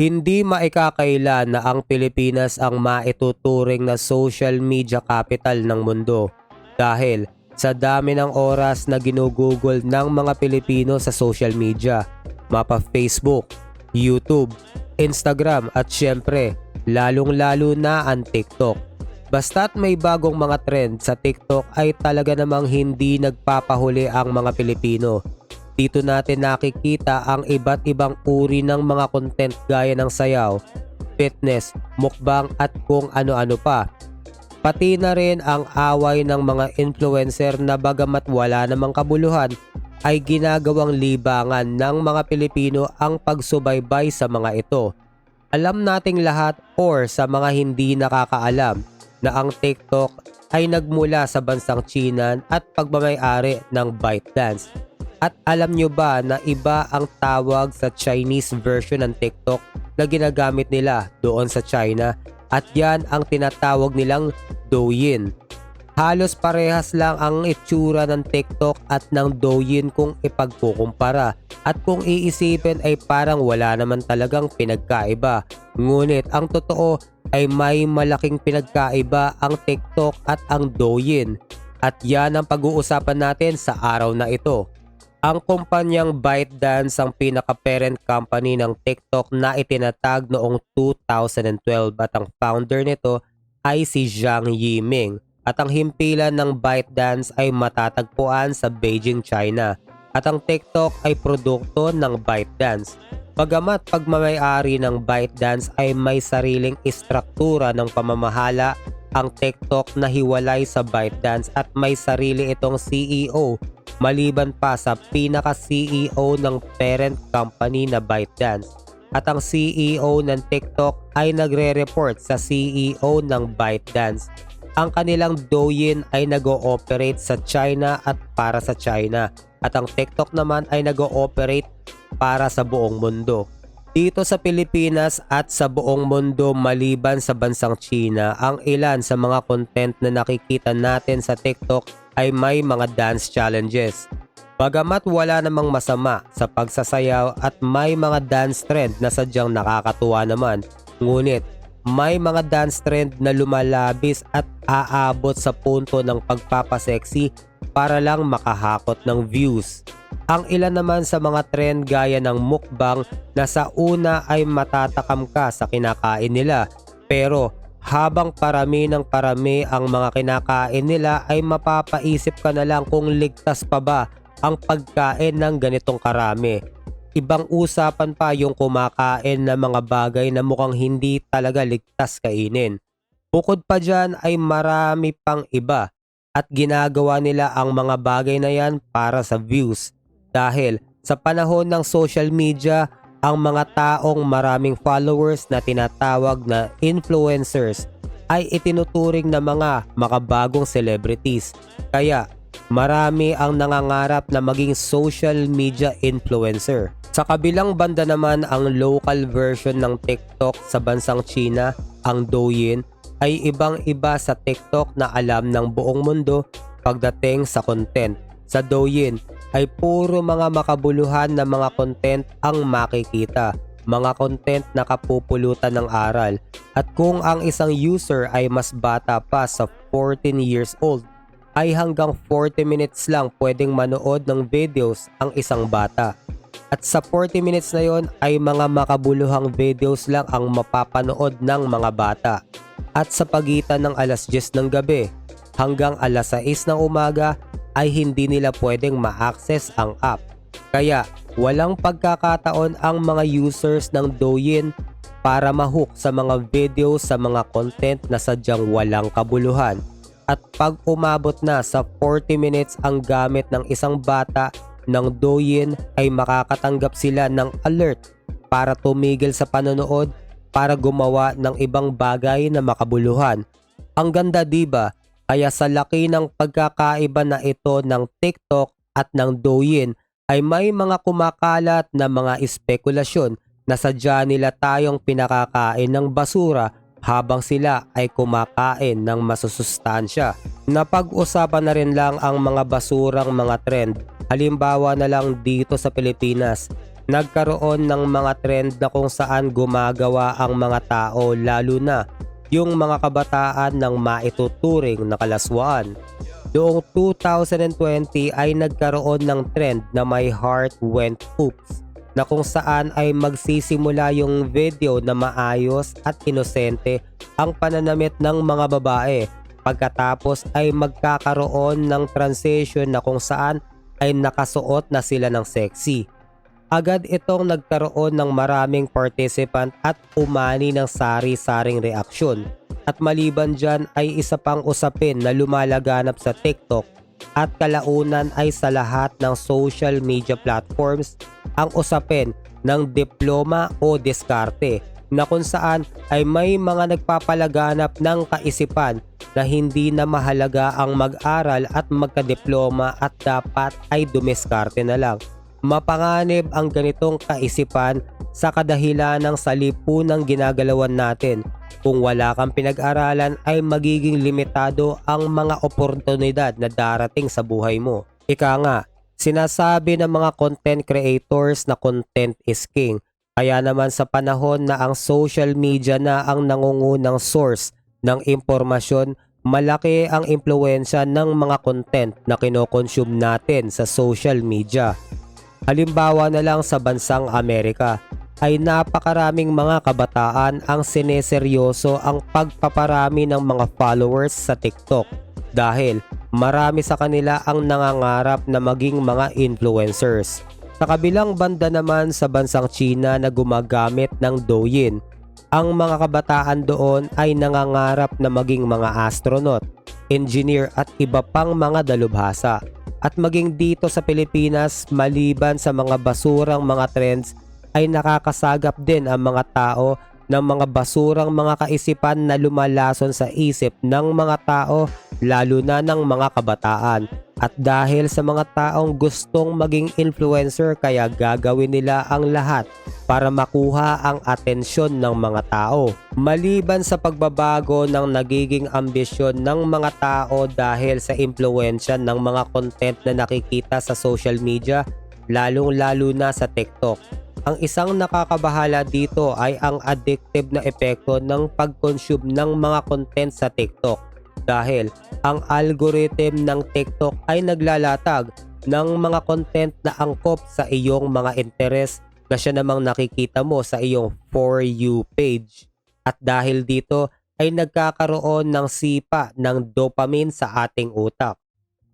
Hindi maikakaila na ang Pilipinas ang maituturing na social media capital ng mundo dahil sa dami ng oras na ginugugol ng mga Pilipino sa social media, mapa Facebook, YouTube, Instagram at syempre lalong-lalo na ang TikTok. Basta't may bagong mga trend sa TikTok ay talaga namang hindi nagpapahuli ang mga Pilipino. Dito natin nakikita ang iba't ibang uri ng mga content gaya ng sayaw, fitness, mukbang at kung ano-ano pa. Pati na rin ang away ng mga influencer na bagamat wala namang kabuluhan ay ginagawang libangan ng mga Pilipino ang pagsubaybay sa mga ito. Alam nating lahat or sa mga hindi nakakaalam na ang TikTok ay nagmula sa bansang China at pagmamay-ari ng ByteDance. At alam nyo ba na iba ang tawag sa Chinese version ng TikTok na ginagamit nila doon sa China at yan ang tinatawag nilang Douyin. Halos parehas lang ang itsura ng TikTok at ng Douyin kung ipagkukumpara at kung iisipin ay parang wala naman talagang pinagkaiba. Ngunit ang totoo ay may malaking pinagkaiba ang TikTok at ang Douyin at yan ang pag-uusapan natin sa araw na ito. Ang kumpanyang ByteDance ang pinaka-parent company ng TikTok na itinatag noong 2012 at ang founder nito ay si Zhang Yiming at ang himpilan ng ByteDance ay matatagpuan sa Beijing, China at ang TikTok ay produkto ng ByteDance. Bagamat pagmamay-ari ng ByteDance ay may sariling istruktura ng pamamahala, ang TikTok na hiwalay sa ByteDance at may sarili itong CEO maliban pa sa pinaka-CEO ng parent company na ByteDance. At ang CEO ng TikTok ay nagre-report sa CEO ng ByteDance. Ang kanilang Douyin ay nag-ooperate sa China at para sa China at ang TikTok naman ay nag-ooperate para sa buong mundo. Dito sa Pilipinas at sa buong mundo maliban sa bansang China, ang ilan sa mga content na nakikita natin sa TikTok ay may mga dance challenges. Bagamat wala namang masama sa pagsasayaw at may mga dance trend na sadyang nakakatuwa naman, ngunit may mga dance trend na lumalabis at aabot sa punto ng pagpapaseksi para lang makahakot ng views. Ang ilan naman sa mga trend gaya ng mukbang na sa una ay matatakam ka sa kinakain nila pero habang parami ng parami ang mga kinakain nila ay mapapaisip ka na lang kung ligtas pa ba ang pagkain ng ganitong karami. Ibang usapan pa yung kumakain ng mga bagay na mukhang hindi talaga ligtas kainin. Bukod pa dyan ay marami pang iba at ginagawa nila ang mga bagay na yan para sa views. Dahil sa panahon ng social media, ang mga taong maraming followers na tinatawag na influencers ay itinuturing na mga makabagong celebrities. Kaya marami ang nangangarap na maging social media influencer. Sa kabilang banda naman ang local version ng TikTok sa bansang China, ang Douyin, ay ibang-iba sa TikTok na alam ng buong mundo pagdating sa content. Sa Douyin ay puro mga makabuluhan na mga content ang makikita, mga content na kapupulutan ng aral. At kung ang isang user ay mas bata pa sa 14 years old, ay hanggang 40 minutes lang pwedeng manood ng videos ang isang bata. At sa 40 minutes na yon ay mga makabuluhang videos lang ang mapapanood ng mga bata. At sa pagitan ng alas 10 ng gabi hanggang alas 6 ng umaga ay hindi nila pwedeng ma-access ang app. Kaya walang pagkakataon ang mga users ng Douyin para ma-hook sa mga video sa mga content na sadyang walang kabuluhan. At pag umabot na sa 40 minutes ang gamit ng isang bata ng Douyin ay makakatanggap sila ng alert para tumigil sa panonood para gumawa ng ibang bagay na makabuluhan. Ang ganda, diba? Kaya sa laki ng pagkakaiba na ito ng TikTok at ng Douyin ay may mga kumakalat na mga espekulasyon na sadya nila tayong pinakakain ng basura habang sila ay kumakain ng masusustansya. Napag-usapan na rin lang ang mga basurang mga trend. Halimbawa na lang dito sa Pilipinas, Nagkaroon ng mga trend na kung saan gumagawa ang mga tao, lalo na yung mga kabataan, ng maituturing na kalaswaan. Noong 2020 ay nagkaroon ng trend na My Heart Went Oops, na kung saan ay magsisimula yung video na maayos at inosente ang pananamit ng mga babae, pagkatapos ay magkakaroon ng transition na kung saan ay nakasuot na sila ng sexy. Agad itong nagkaroon ng maraming participant at umani ng sari-saring reaksyon. At maliban dyan ay isa pang usapin na lumalaganap sa TikTok at kalaunan ay sa lahat ng social media platforms, ang usapin ng diploma o diskarte, na kung saan ay may mga nagpapalaganap ng kaisipan na hindi na mahalaga ang mag-aral at magkadiploma at dapat ay dumiskarte na lang. Mapanganib ang ganitong kaisipan sa kadahilan ng salipunang ginagalawan natin. Kung wala kang pinag-aralan ay magiging limitado ang mga oportunidad na darating sa buhay mo. Ika nga, sinasabi ng mga content creators na content is king. Kaya naman sa panahon na ang social media na ang nangungunang source ng impormasyon, malaki ang impluwensya ng mga content na kinokonsume natin sa social media. Halimbawa na lang sa bansang Amerika, ay napakaraming mga kabataan ang sineseryoso ang pagpaparami ng mga followers sa TikTok dahil marami sa kanila ang nangangarap na maging mga influencers. Sa kabilang banda naman sa bansang China na gumagamit ng Douyin, ang mga kabataan doon ay nangangarap na maging mga astronaut, engineer at iba pang mga dalubhasa. At maging dito sa Pilipinas, maliban sa mga basurang mga trends, ay nakakasagap din ang mga tao ng mga basurang mga kaisipan na lumalason sa isip ng mga tao, lalo na ng mga kabataan. At dahil sa mga taong gustong maging influencer, kaya gagawin nila ang lahat para makuha ang atensyon ng mga tao. Maliban sa pagbabago ng nagiging ambisyon ng mga tao dahil sa impluwensya ng mga content na nakikita sa social media, lalong-lalo na sa TikTok. Ang isang nakakabahala dito ay ang addictive na epekto ng pag-consume ng mga content sa TikTok. Dahil ang algorithm ng TikTok ay naglalatag ng mga content na angkop sa iyong mga interes na siya namang nakikita mo sa iyong For You page. At dahil dito ay nagkakaroon ng sipa ng dopamine sa ating utak.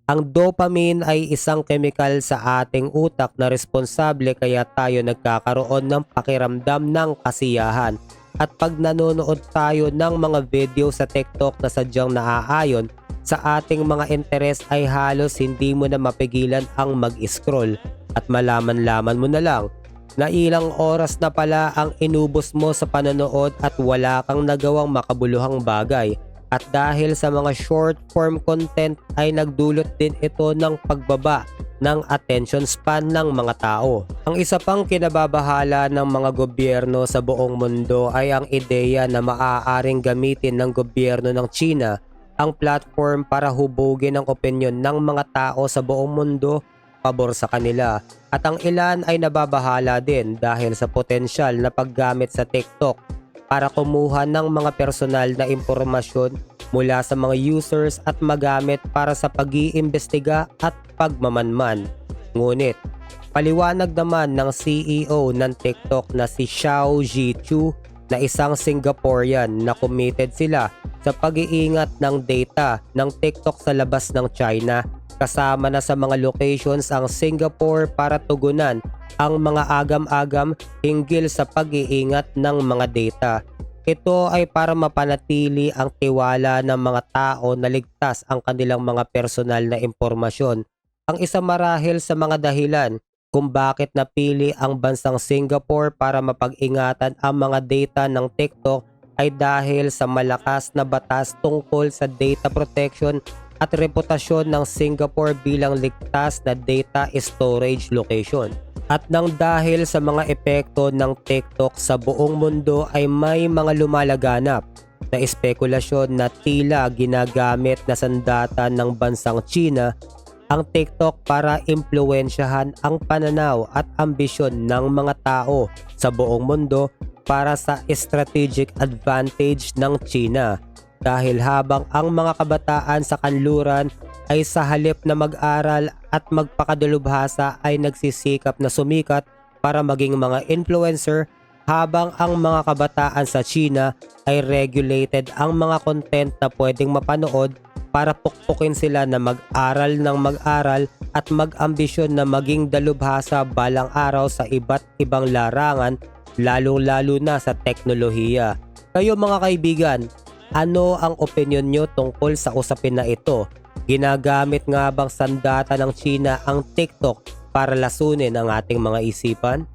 Ang dopamine ay isang chemical sa ating utak na responsable kaya tayo nagkakaroon ng pakiramdam ng kasiyahan. At pag nanonood tayo ng mga video sa TikTok na sadyang naaayon sa ating mga interes ay halos hindi mo na mapigilan ang mag-scroll at malaman-laman mo na lang na ilang oras na pala ang inubos mo sa panonood at wala kang nagawang makabuluhang bagay. At dahil sa mga short form content ay nagdulot din ito ng pagbaba ng attention span ng mga tao. Ang isa pang kinababahala ng mga gobyerno sa buong mundo ay ang ideya na maaaring gamitin ng gobyerno ng China ang platform para hubugin ang opinyon ng mga tao sa buong mundo pabor sa kanila. At ang ilan ay nababahala din dahil sa potensyal na paggamit sa TikTok para kumuha ng mga personal na impormasyon mula sa mga users at magamit para sa pag-iimbestiga at pagmamanman. Ngunit, paliwanag naman ng CEO ng TikTok na si Xiao Zhiqiu na isang Singaporean na committed sila sa pag-iingat ng data ng TikTok sa labas ng China, kasama na sa mga locations ang Singapore para tugunan ang mga agam-agam hinggil sa pag-iingat ng mga data. Ito ay para mapanatili ang tiwala ng mga tao na ligtas ang kanilang mga personal na impormasyon. Ang isa marahil sa mga dahilan kung bakit napili ang bansang Singapore para mapag-ingatan ang mga data ng TikTok ay dahil sa malakas na batas tungkol sa data protection at reputasyon ng Singapore bilang ligtas na data storage location. At nang dahil sa mga epekto ng TikTok sa buong mundo ay may mga lumalaganap na espekulasyon na tila ginagamit na sandata ng bansang China ang TikTok para impluwensyahan ang pananaw at ambisyon ng mga tao sa buong mundo para sa strategic advantage ng China. Dahil habang ang mga kabataan sa kanluran ay sa halip na mag-aral at magpakadalubhasa ay nagsisikap na sumikat para maging mga influencer, habang ang mga kabataan sa China ay regulated ang mga content na pwedeng mapanood para pukpukin sila na mag-aral ng mag-aral at mag-ambisyon na maging dalubhasa balang araw sa iba't ibang larangan, lalong-lalo na sa teknolohiya. Kayo mga kaibigan, ano ang opinyon nyo tungkol sa usapin na ito? Ginagamit nga bang sandata ng China ang TikTok para lasunin ang ating mga isipan?